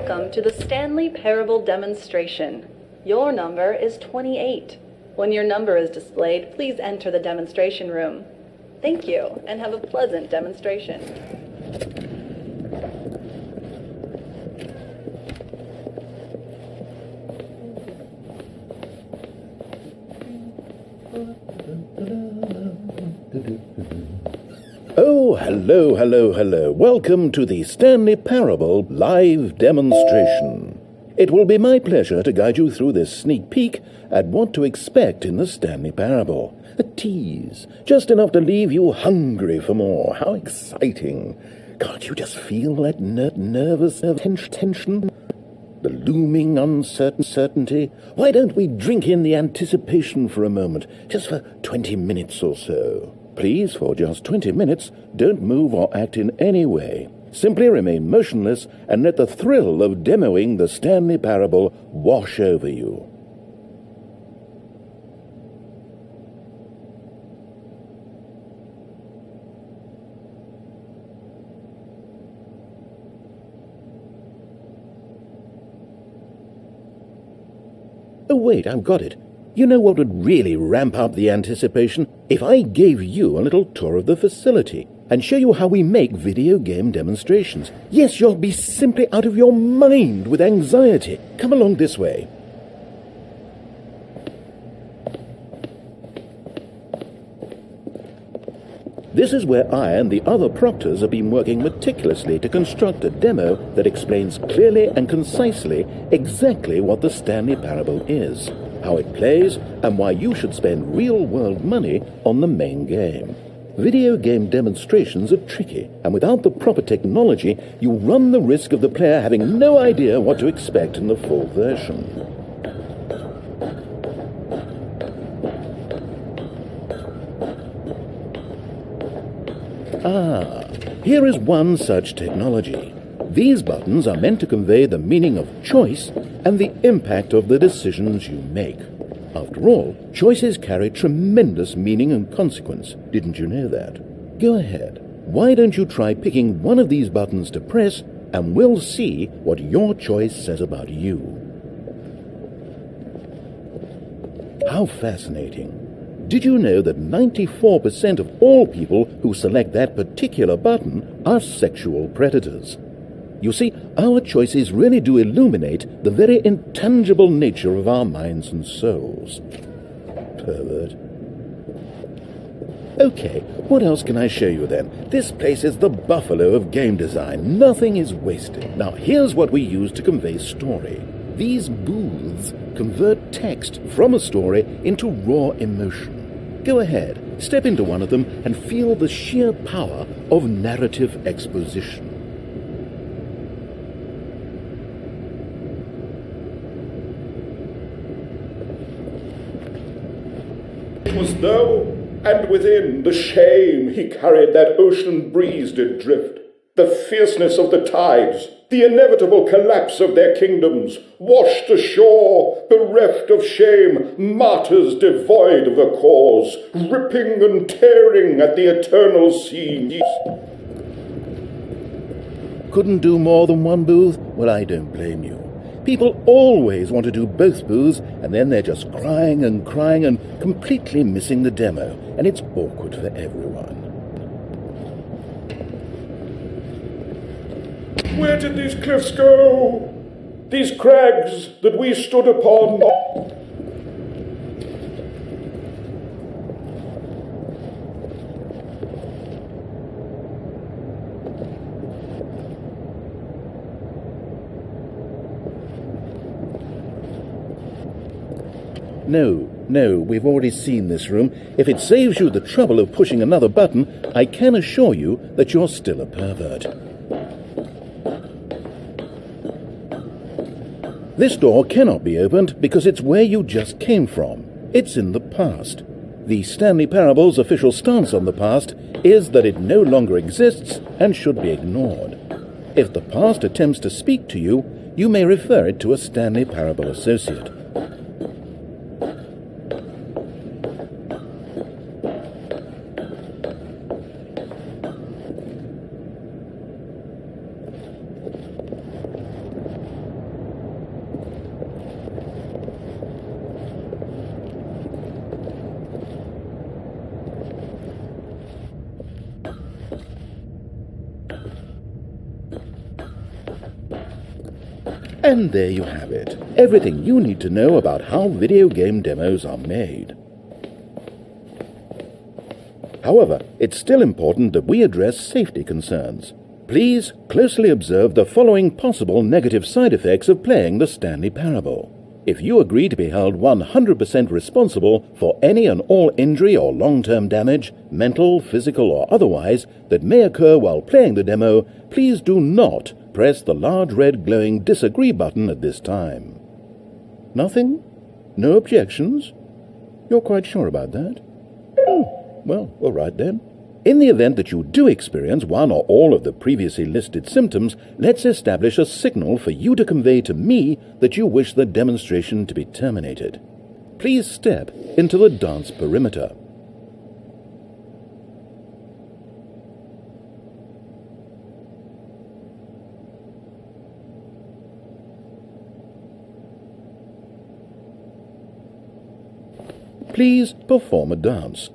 Welcome to the Stanley Parable demonstration. Your number is 28. When your number is displayed, please enter the demonstration room. Thank you, and have a pleasant demonstration. Oh, hello. Welcome to the Stanley Parable live demonstration. It will be my pleasure to guide you through this sneak peek at what to expect in the Stanley Parable. A tease, just enough to leave you hungry for more. How exciting. Can't you just feel that nervous tension? The looming uncertainty? Why don't we drink in the anticipation for a moment, just for 20 minutes or so? Please, for just 20 minutes, don't move or act in any way. Simply remain motionless and let the thrill of demoing the Stanley Parable wash over you. Oh, wait, I've got it. You know what would really ramp up the anticipation? If I gave you a little tour of the facility and show you how we make video game demonstrations. Yes, you'll be simply out of your mind with anxiety. Come along this way. This is where I and the other proctors have been working meticulously to construct a demo that explains clearly and concisely exactly what the Stanley Parable is, how it plays, and why you should spend real-world money on the main game. Video game demonstrations are tricky, and without the proper technology, you run the risk of the player having no idea what to expect in the full version. Here is one such technology. These buttons are meant to convey the meaning of choice and the impact of the decisions you make. After all, choices carry tremendous meaning and consequence. Didn't you know that? Go ahead. Why don't you try picking one of these buttons to press, and we'll see what your choice says about you. How fascinating. Did you know that 94% of all people who select that particular button are sexual predators? You see, our choices really do illuminate the very intangible nature of our minds and souls. Pervert. Okay, what else can I show you then? This place is the buffalo of game design. Nothing is wasted. Now, here's what we use to convey story. These booths convert text from a story into raw emotion. Go ahead, step into one of them and feel the sheer power of narrative exposition. It was though, and within the shame he carried that ocean breeze did drift, the fierceness of the tides, the inevitable collapse of their kingdoms, washed ashore, bereft of shame, martyrs devoid of a cause, ripping and tearing at the eternal seas. Couldn't do more than one booth? Well, I don't blame you. People always want to do both booths, and then they're just crying and completely missing the demo, and it's awkward for everyone. Where did these cliffs go? These crags that we stood upon? No, we've already seen this room. If it saves you the trouble of pushing another button, I can assure you that you're still a pervert. This door cannot be opened because it's where you just came from. It's in the past. The Stanley Parable's official stance on the past is that it no longer exists and should be ignored. If the past attempts to speak to you, you may refer it to a Stanley Parable associate. And there you have it. Everything you need to know about how video game demos are made. However, it's still important that we address safety concerns. Please closely observe the following possible negative side effects of playing the Stanley Parable. If you agree to be held 100% responsible for any and all injury or long-term damage, mental, physical or otherwise, that may occur while playing the demo, please do not press the large red glowing disagree button at this time. Nothing? No objections? You're quite sure about that? Oh, well, all right then. In the event that you do experience one or all of the previously listed symptoms, let's establish a signal for you to convey to me that you wish the demonstration to be terminated. Please step into the dance perimeter. Please perform a dance.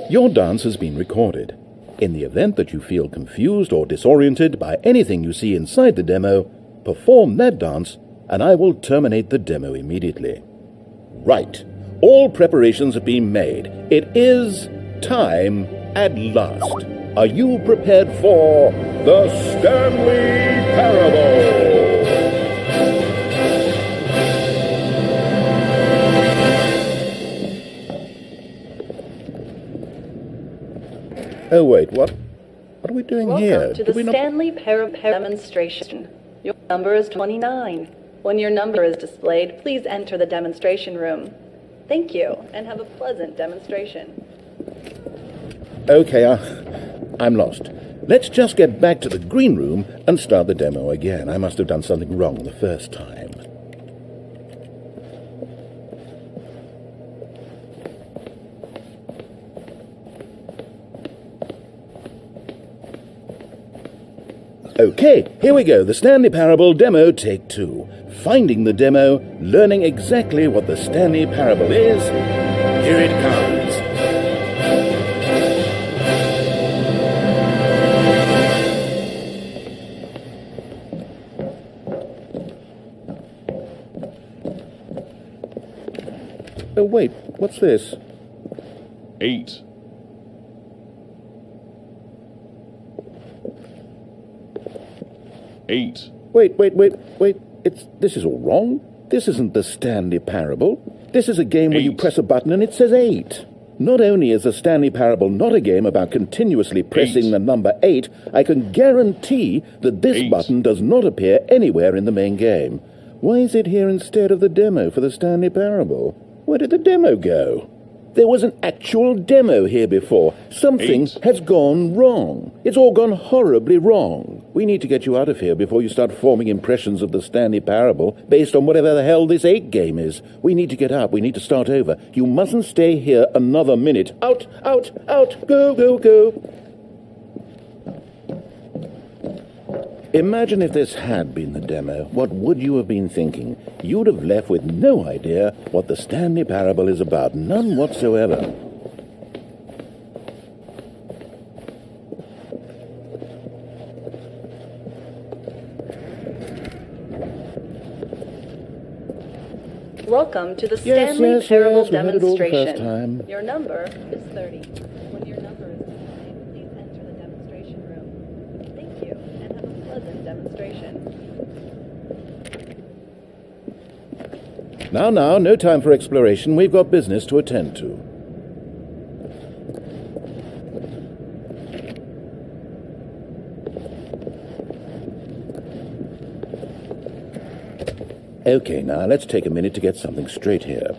Your dance has been recorded. In the event that you feel confused or disoriented by anything you see inside the demo, perform that dance and I will terminate the demo immediately. Right. All preparations have been made. It is time at last. Are you prepared for the Stanley Parable? Oh, wait, what are we doing here? Welcome to the Stanley Parable demonstration. Your number is 29. When your number is displayed, please enter the demonstration room. Thank you, and have a pleasant demonstration. Okay, I'm lost. Let's just get back to the green room and start the demo again. I must have done something wrong the first time. Okay, here we go. The Stanley Parable demo, take 2. Finding the demo, learning exactly what the Stanley Parable is. Here it comes. Oh, wait, what's this? 8. 8. Wait. This is all wrong. This isn't the Stanley Parable. This is a game where you 8. press a button and it says 8. Not only is the Stanley Parable not a game about continuously pressing 8. the number 8, I can guarantee that this 8. button does not appear anywhere in the main game. Why is it here instead of the demo for the Stanley Parable? Where did the demo go? There was an actual demo here before. Something 8. has gone wrong. It's all gone horribly wrong. We need to get you out of here before you start forming impressions of the Stanley Parable based on whatever the hell this 8 game is. We need to get out. We need to start over. You mustn't stay here another minute. Out! Go! Imagine if this had been the demo. What would you have been thinking? You'd have left with no idea what the Stanley Parable is about. None whatsoever. Welcome to the Stanley Parable we heard it all the first demonstration. time. Your number is 30. When your number is displayed, please enter the demonstration room. Thank you, and have a pleasant demonstration. Now, no time for exploration. We've got business to attend to. Okay, now let's take a minute to get something straight here.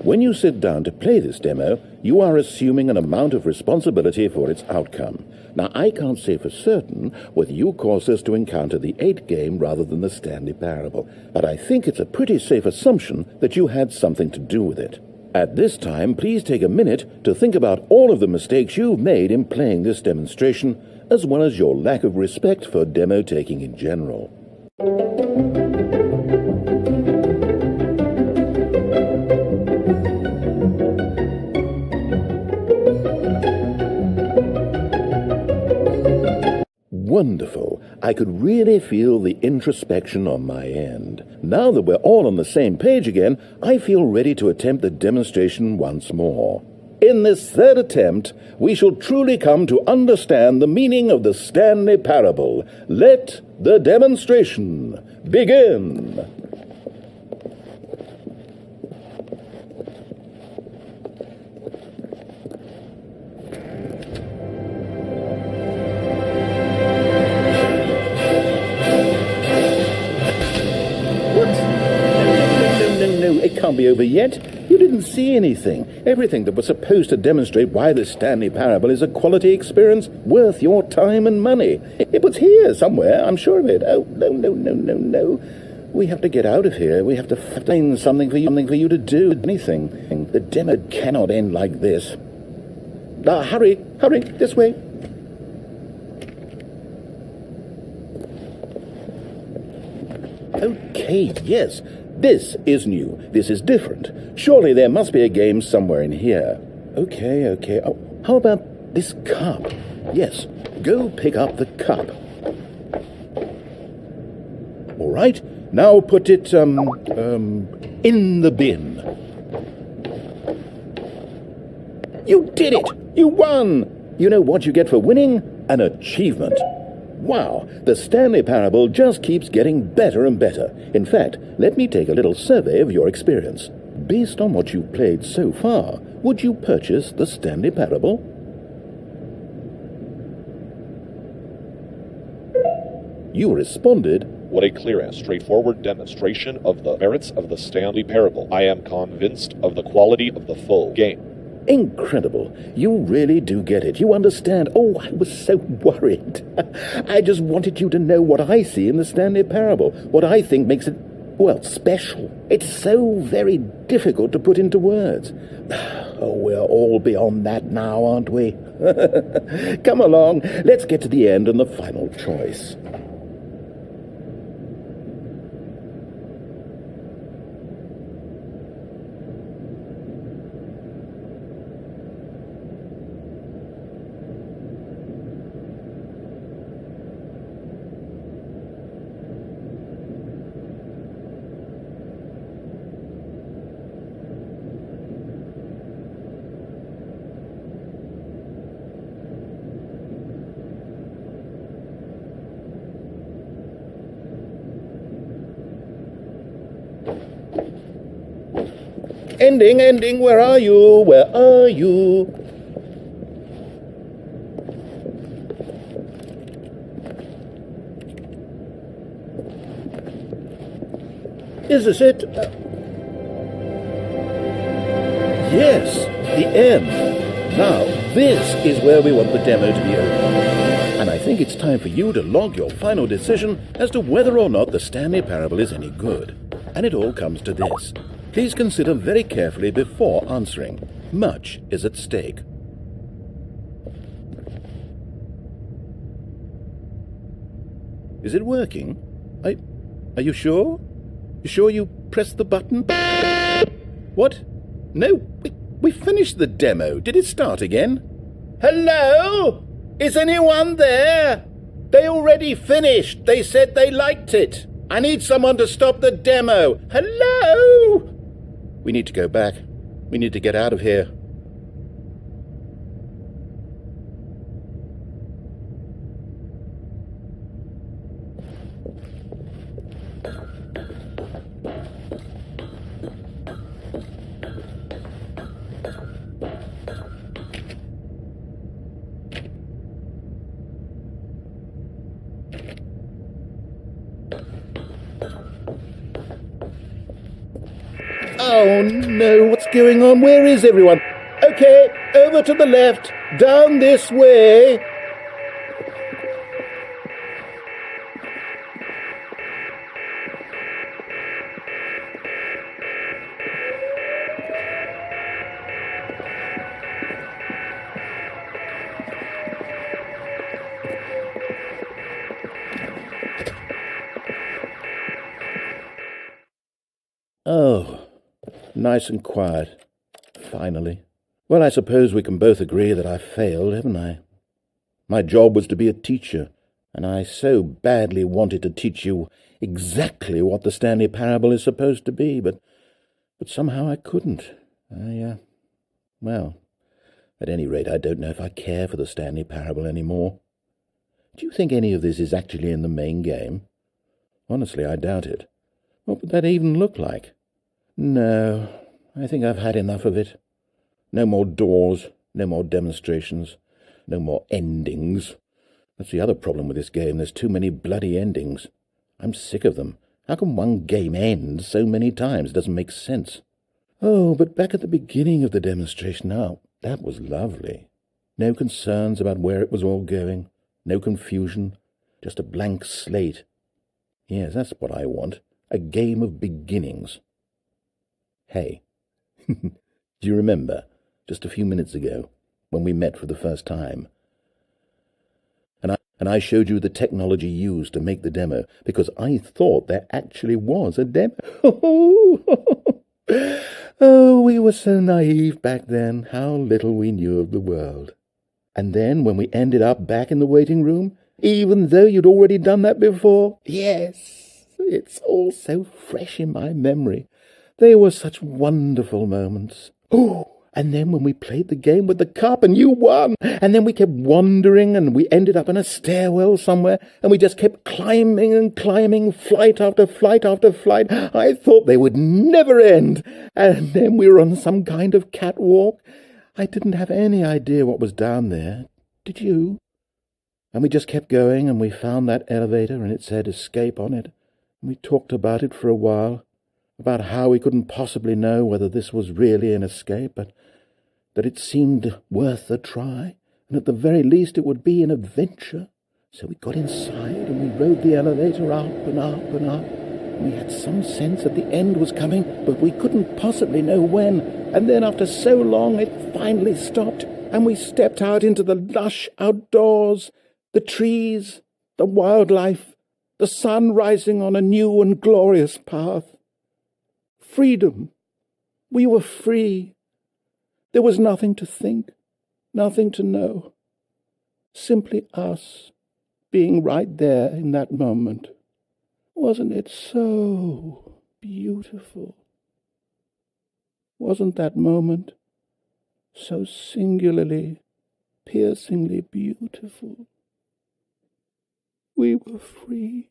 When you sit down to play this demo, you are assuming an amount of responsibility for its outcome. Now, I can't say for certain whether you caused us to encounter the 8 game rather than the Stanley Parable, but I think it's a pretty safe assumption that you had something to do with it. At this time, please take a minute to think about all of the mistakes you've made in playing this demonstration, as well as your lack of respect for demo taking in general. Wonderful. I could really feel the introspection on my end. Now that we're all on the same page again, I feel ready to attempt the demonstration once more. In this third attempt, we shall truly come to understand the meaning of the Stanley Parable. Let the demonstration begin. It can't be over yet. You didn't see anything. Everything that was supposed to demonstrate why the Stanley Parable is a quality experience worth your time and money. It was here somewhere, I'm sure of it. Oh, no. We have to get out of here. We have to find something for you to do. Anything. The demo cannot end like this. Hurry, this way. Okay, yes. This is new. This is different. Surely there must be a game somewhere in here. Okay. Oh, how about this cup? Yes, go pick up the cup. All right, now put it, in the bin. You did it! You won! You know what you get for winning? An achievement. Wow, the Stanley Parable just keeps getting better and better. In fact, let me take a little survey of your experience. Based on what you've played so far, would you purchase the Stanley Parable? You responded, What a clear and straightforward demonstration of the merits of the Stanley Parable. I am convinced of the quality of the full game. Incredible. You really do get it. You understand. Oh, I was so worried. I just wanted you to know what I see in the Stanley Parable, what I think makes it, well, special. It's so very difficult to put into words. Oh, we're all beyond that now, aren't we? Come along. Let's get to the end and the final choice. Ending, where are you? Is this it? Yes, the end. Now, this is where we want the demo to be over. And I think it's time for you to log your final decision as to whether or not the Stanley Parable is any good. And it all comes to this. Please consider very carefully before answering. Much is at stake. Is it working? Are you sure? You sure you pressed the button? What? No, we finished the demo. Did it start again? Hello? Is anyone there? They already finished. They said they liked it. I need someone to stop the demo. Hello? We need to go back. We need to get out of here. Oh no, what's going on? Where is everyone? Okay, over to the left, down this way. Oh. Nice and quiet. Finally. Well, I suppose we can both agree that I failed, haven't I? My job was to be a teacher, and I so badly wanted to teach you exactly what the Stanley Parable is supposed to be, but somehow I couldn't. Well, at any rate, I don't know if I care for the Stanley Parable anymore. Do you think any of this is actually in the main game? Honestly, I doubt it. What would that even look like? No, I think I've had enough of it. No more doors, no more demonstrations, no more endings. That's the other problem with this game. There's too many bloody endings. I'm sick of them. How can one game end so many times? It doesn't make sense. Oh, but back at the beginning of the demonstration, now, that was lovely. No concerns about where it was all going. No confusion. Just a blank slate. Yes, that's what I want. A game of beginnings. Hey, do you remember, just a few minutes ago, when we met for the first time? And I showed you the technology used to make the demo, because I thought there actually was a demo. Oh, we were so naive back then. How little we knew of the world. And then, when we ended up back in the waiting room, even though you'd already done that before, yes, it's all so fresh in my memory. They were such wonderful moments. Oh, and then when we played the game with the cup and you won, and then we kept wandering and we ended up in a stairwell somewhere, and we just kept climbing and climbing, flight after flight after flight. I thought they would never end. And then we were on some kind of catwalk. I didn't have any idea what was down there. Did you? And we just kept going, and we found that elevator, and it said escape on it. And we talked about it for a while, about how we couldn't possibly know whether this was really an escape, but that it seemed worth a try, and at the very least it would be an adventure. So we got inside, and we rode the elevator up and up and up. We had some sense that the end was coming, but we couldn't possibly know when. And then after so long, it finally stopped, and we stepped out into the lush outdoors, the trees, the wildlife, the sun rising on a new and glorious path. Freedom. We were free. There was nothing to think, nothing to know. Simply us, being right there in that moment. Wasn't it so beautiful? Wasn't that moment so singularly, piercingly beautiful? We were free.